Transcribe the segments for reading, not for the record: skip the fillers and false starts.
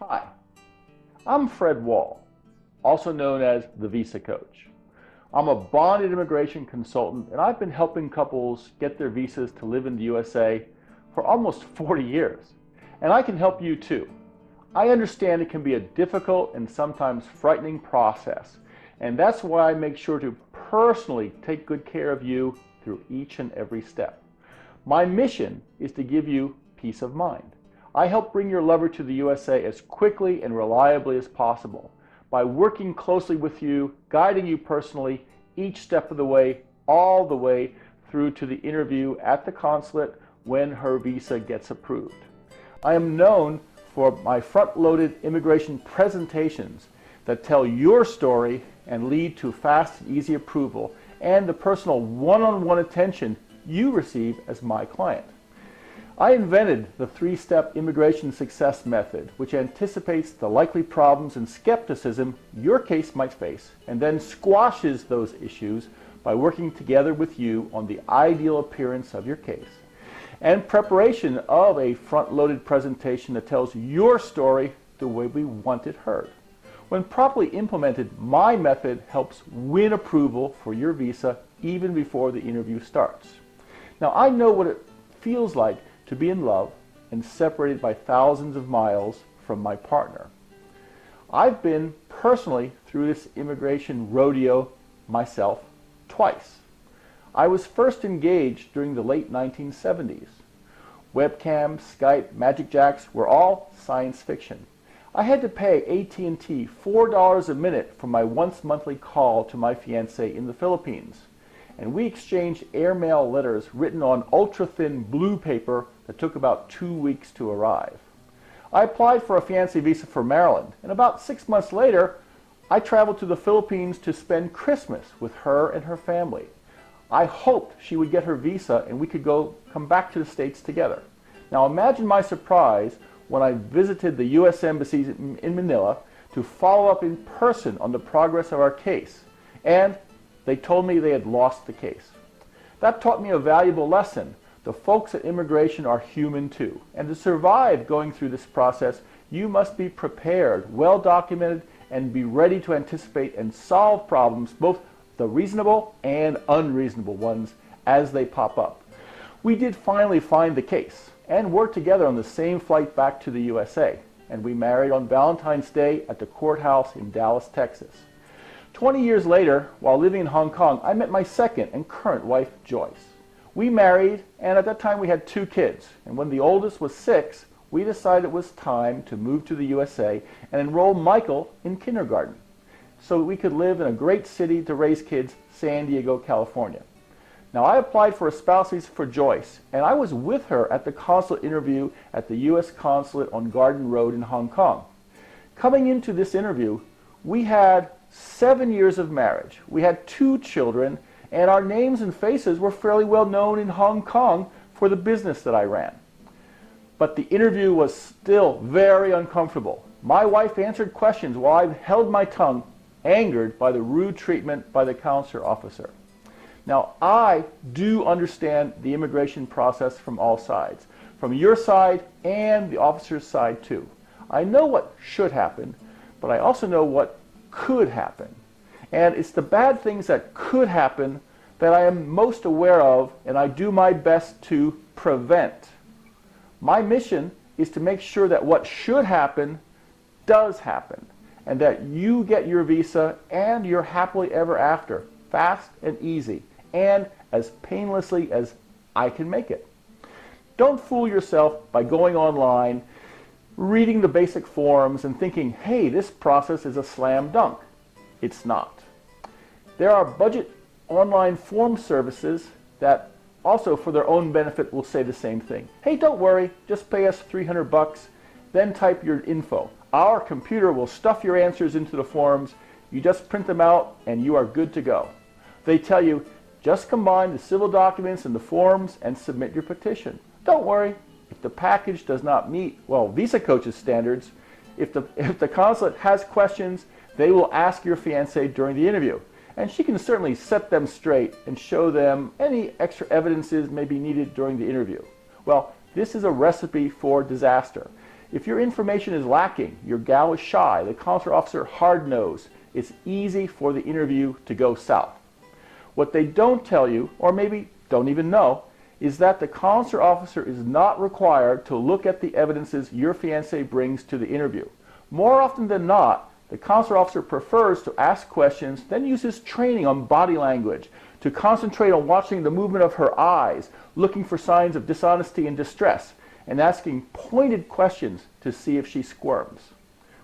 Hi, I'm Fred Wall, also known as the VisaCoach. I'm a bonded immigration consultant, and I've been helping couples get their visas to live in the USA for almost 40 years. And I can help you too. I understand it can be a difficult and sometimes frightening process, and that's why I make sure to personally take good care of you through each and every step. My mission is to give you peace of mind. I help bring your lover to the USA as quickly and reliably as possible by working closely with you, guiding you personally each step of the way, all the way through to the interview at the consulate when her visa gets approved. I am known for my front-loaded immigration presentations that tell your story and lead to fast and easy approval and the personal one-on-one attention you receive as my client. I invented the three-step immigration success method, which anticipates the likely problems and skepticism your case might face, and then squashes those issues by working together with you on the ideal appearance of your case, and preparation of a front-loaded presentation that tells your story the way we want it heard. When properly implemented, my method helps win approval for your visa even before the interview starts. Now, I know what it feels like to be in love and separated by thousands of miles from my partner. I've been personally through this immigration rodeo myself twice. I was first engaged during the late 1970s. Webcams, Skype, Magic Jacks were all science fiction. I had to pay AT&T $4 a minute for my once monthly call to my fiance in the Philippines, and we exchanged airmail letters written on ultra-thin blue paper that took about 2 weeks to arrive. I applied for a fiancé visa for Maryland, and about 6 months later, I traveled to the Philippines to spend Christmas with her and her family. I hoped she would get her visa and we could come back to the States together. Now imagine my surprise when I visited the U.S. Embassy in Manila to follow up in person on the progress of our case, and they told me they had lost the case. That taught me a valuable lesson. The folks at immigration are human too, and to survive going through this process, you must be prepared, well documented, and be ready to anticipate and solve problems, both the reasonable and unreasonable ones, as they pop up. We did finally find the case, and worked together on the same flight back to the USA, and we married on Valentine's Day at the courthouse in Dallas, Texas. 20 years later, while living in Hong Kong, I met my second and current wife, Joyce. We married, and at that time we had 2 kids, and when the oldest was 6, we decided it was time to move to the USA and enroll Michael in kindergarten so we could live in a great city to raise kids, San Diego, California. Now, I applied for a spouse visa for Joyce, and I was with her at the consulate interview at the U.S. consulate on Garden Road in Hong Kong. Coming into this interview, we had 7 years of marriage. We had 2 children, and our names and faces were fairly well known in Hong Kong for the business that I ran. But the interview was still very uncomfortable. My wife answered questions while I held my tongue, angered by the rude treatment by the consular officer. Now, I do understand the immigration process from all sides, from your side and the officer's side too. I know what should happen, but I also know what could happen. And it's the bad things that could happen that I am most aware of, and I do my best to prevent. My mission is to make sure that what should happen does happen, and that you get your visa and your happily ever after, fast and easy, and as painlessly as I can make it. Don't fool yourself by going online, reading the basic forms, and thinking, hey, this process is a slam dunk. It's not. There are budget online form services that also, for their own benefit, will say the same thing. Hey, don't worry, just pay us $300, then type your info. Our computer will stuff your answers into the forms. You just print them out, and you are good to go. They tell you, just combine the civil documents and the forms and submit your petition. Don't worry, if the package does not meet, well, VisaCoach's standards, if the consulate has questions, they will ask your fiancé during the interview. And she can certainly set them straight and show them any extra evidences may be needed during the interview. Well, this is a recipe for disaster. If your information is lacking, your gal is shy, the consular officer hard-nosed, it's easy for the interview to go south. What they don't tell you, or maybe don't even know, is that the consular officer is not required to look at the evidences your fiancé brings to the interview. More often than not, the consular officer prefers to ask questions, then uses training on body language to concentrate on watching the movement of her eyes, looking for signs of dishonesty and distress, and asking pointed questions to see if she squirms.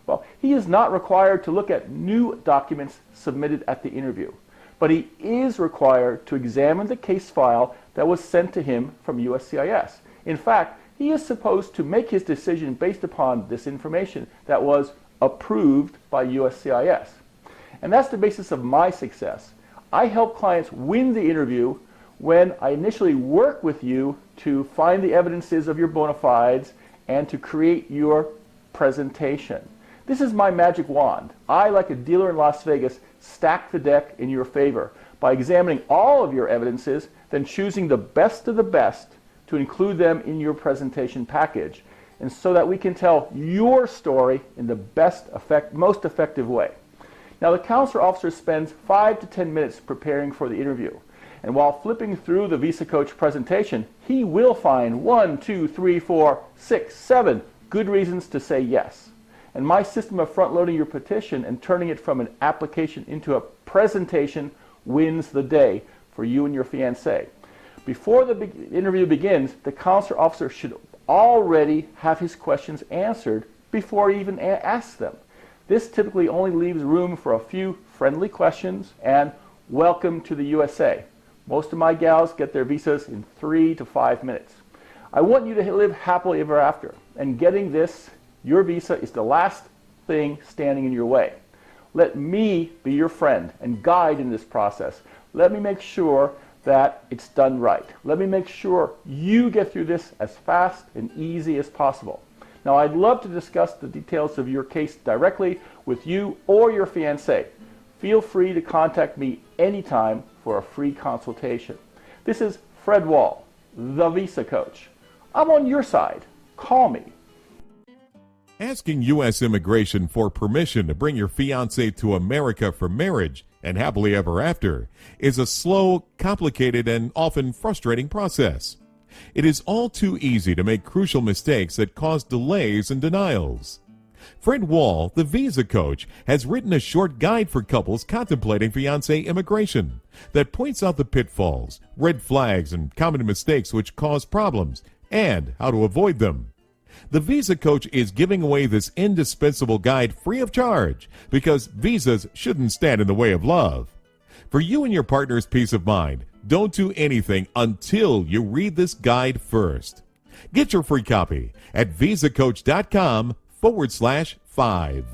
Well, he is not required to look at new documents submitted at the interview, but he is required to examine the case file that was sent to him from USCIS. In fact, he is supposed to make his decision based upon this information that was approved by USCIS. And that's the basis of my success. I help clients win the interview when I initially work with you to find the evidences of your bona fides and to create your presentation. This is my magic wand. I, like a dealer in Las Vegas, stack the deck in your favor by examining all of your evidences, then choosing the best of the best to include them in your presentation package, and so that we can tell your story in the most effective way. Now, the consular officer spends 5 to 10 minutes preparing for the interview. And while flipping through the VisaCoach presentation, he will find 1, 2, 3, 4, 6, 7 good reasons to say yes. And my system of front-loading your petition and turning it from an application into a presentation wins the day for you and your fiancé. Before the interview begins, the consular officer should already have his questions answered before he even asks them. This typically only leaves room for a few friendly questions and welcome to the USA. Most of my gals get their visas in 3 to 5 minutes. I want you to live happily ever after, and getting this, your visa, is the last thing standing in your way. Let me be your friend and guide in this process. Let me make sure that it's done right. Let me make sure you get through this as fast and easy as possible. Now, I'd love to discuss the details of your case directly with you or your fiancé. Feel free to contact me anytime for a free consultation. This is Fred Wall, the Visa Coach. I'm on your side. Call me. Asking U.S. Immigration for permission to bring your fiancé to America for marriage and happily ever after is a slow, complicated, and often frustrating process. It is all too easy to make crucial mistakes that cause delays and denials. Fred Wall, the Visa Coach, has written a short guide for couples contemplating fiancé immigration that points out the pitfalls, red flags, and common mistakes which cause problems, and how to avoid them. The Visa Coach is giving away this indispensable guide free of charge because visas shouldn't stand in the way of love. For you and your partner's peace of mind, don't do anything until you read this guide first. Get your free copy at visacoach.com/5.